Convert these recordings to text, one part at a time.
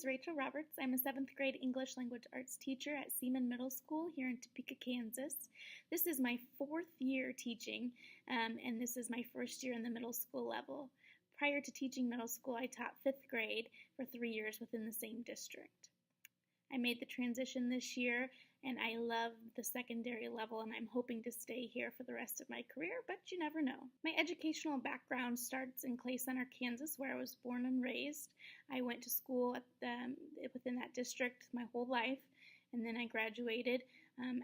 is Rachel Roberts. I'm a 7th grade English Language Arts teacher at Seaman Middle School here in Topeka, Kansas. This is my 4th year teaching, and this is my first year in the middle school level. Prior to teaching middle school, I taught 5th grade for 3 years within the same district. I made the transition this year, and I love the secondary level, and I'm hoping to stay here for the rest of my career, but you never know. My educational background starts in Clay Center, Kansas, where I was born and raised. I went to school within that district my whole life, and then I graduated.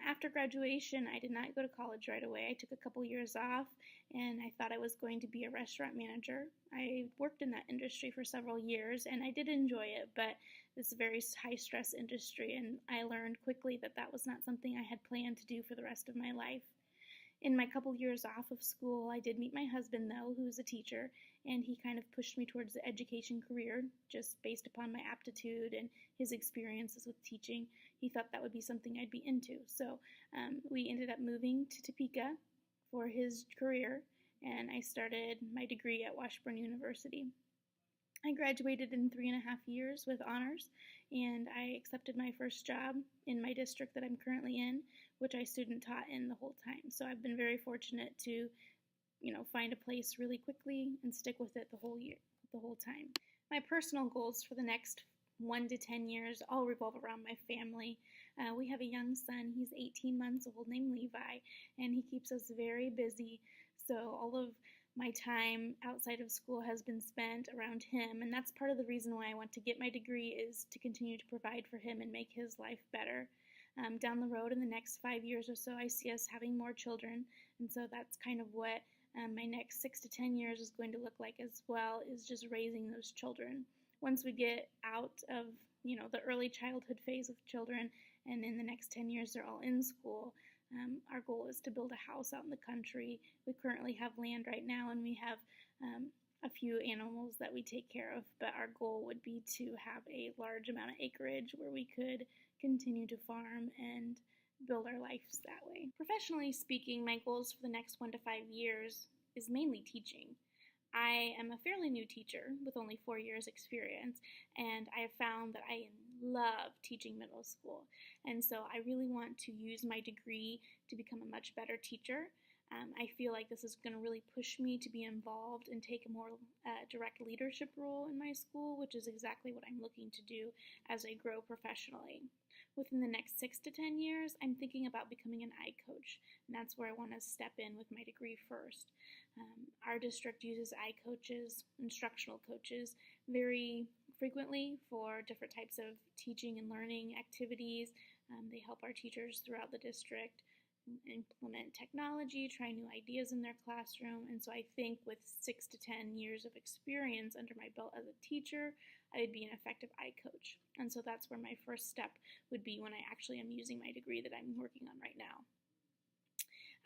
After graduation, I did not go to college right away. I took a couple years off, and I thought I was going to be a restaurant manager. I worked in that industry for several years, and I did enjoy it, but it's a very high-stress industry, and I learned quickly that that was not something I had planned to do for the rest of my life. In my couple years off of school, I did meet my husband, though, who's a teacher, and he kind of pushed me towards the education career just based upon my aptitude and his experiences with teaching. He thought that would be something I'd be into. So we ended up moving to Topeka for his career, and I started my degree at Washburn University. I graduated in 3.5 years with honors, and I accepted my first job in my district that I'm currently in, which I student taught in the whole time. So I've been very fortunate to, find a place really quickly and stick with it the whole time. My personal goals for the next 1 to 10 years all revolve around my family. We have a young son. He's 18 months old, named Levi, and he keeps us very busy. So all of my time outside of school has been spent around him, and that's part of the reason why I want to get my degree, is to continue to provide for him and make his life better. Down the road in the next 5 years or so, I see us having more children, and so that's kind of what my next 6 to 10 years is going to look like as well, is just raising those children. Once we get out of the early childhood phase with children, and in the next 10 years they're all in school, our goal is to build a house out in the country. We currently have land right now, and we have a few animals that we take care of, but our goal would be to have a large amount of acreage where we could continue to farm and build our lives that way. Professionally speaking, my goals for the next 1 to 5 years is mainly teaching. I am a fairly new teacher with only 4 years experience, and I have found that I love teaching middle school, and so I really want to use my degree to become a much better teacher. I feel like this is going to really push me to be involved and take a more direct leadership role in my school, which is exactly what I'm looking to do as I grow professionally. Within the next 6 to 10 years, I'm thinking about becoming an I coach, and that's where I want to step in with my degree first. Our district uses I coaches, instructional coaches, very frequently for different types of teaching and learning activities. They help our teachers throughout the district implement technology, try new ideas in their classroom, and so I think with 6 to 10 years of experience under my belt as a teacher, I would be an effective I coach. And so that's where my first step would be when I actually am using my degree that I'm working on right now.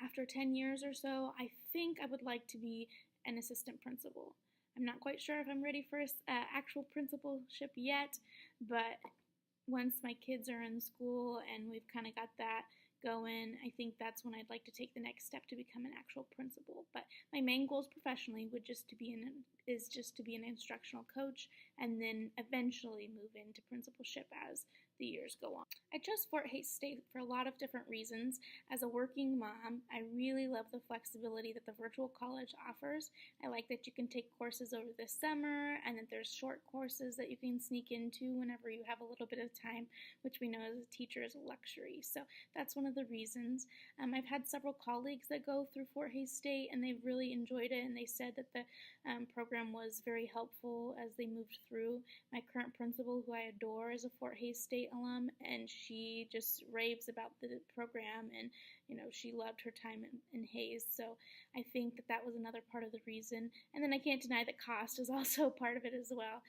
After 10 years or so, I think I would like to be an assistant principal. I'm not quite sure if I'm ready for actual principalship yet, but once my kids are in school and we've kind of got that going, I think that's when I'd like to take the next step to become an actual principal. But my main goals professionally would just to be an instructional coach, and then eventually move into principalship as the years go on. I chose Fort Hays State for a lot of different reasons. As a working mom, I really love the flexibility that the virtual college offers. I like that you can take courses over the summer, and that there's short courses that you can sneak into whenever you have a little bit of time, which we know as a teacher is a luxury. So that's one of the reasons. I've had several colleagues that go through Fort Hays State, and they've really enjoyed it, and they said that the program was very helpful as they moved through. My current principal, who I adore, is a Fort Hays State alum, and she just raves about the program, and she loved her time in Hays. So I think that was another part of the reason. And then I can't deny that cost is also a part of it as well.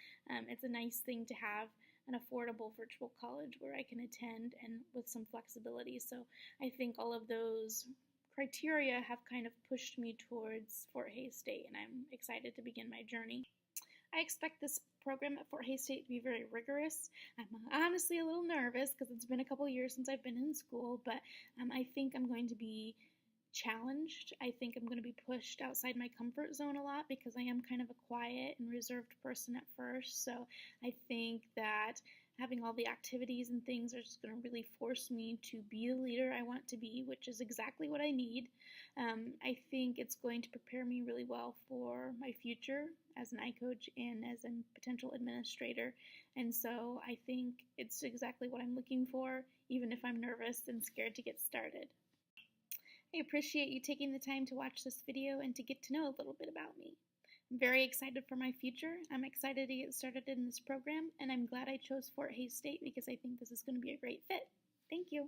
It's a nice thing to have an affordable virtual college where I can attend, and with some flexibility. So I think all of those criteria have kind of pushed me towards Fort Hays State, and I'm excited to begin my journey. I expect this program at Fort Hays State to be very rigorous. I'm honestly a little nervous because it's been a couple years since I've been in school, but I think I'm going to be challenged. I think I'm going to be pushed outside my comfort zone a lot because I am kind of a quiet and reserved person at first. So I think that having all the activities and things are just going to really force me to be the leader I want to be, which is exactly what I need. I think it's going to prepare me really well for my future as an iCoach and as a potential administrator. And so I think it's exactly what I'm looking for, even if I'm nervous and scared to get started. I appreciate you taking the time to watch this video and to get to know a little bit about me. I'm very excited for my future. I'm excited to get started in this program, and I'm glad I chose Fort Hays State because I think this is going to be a great fit. Thank you.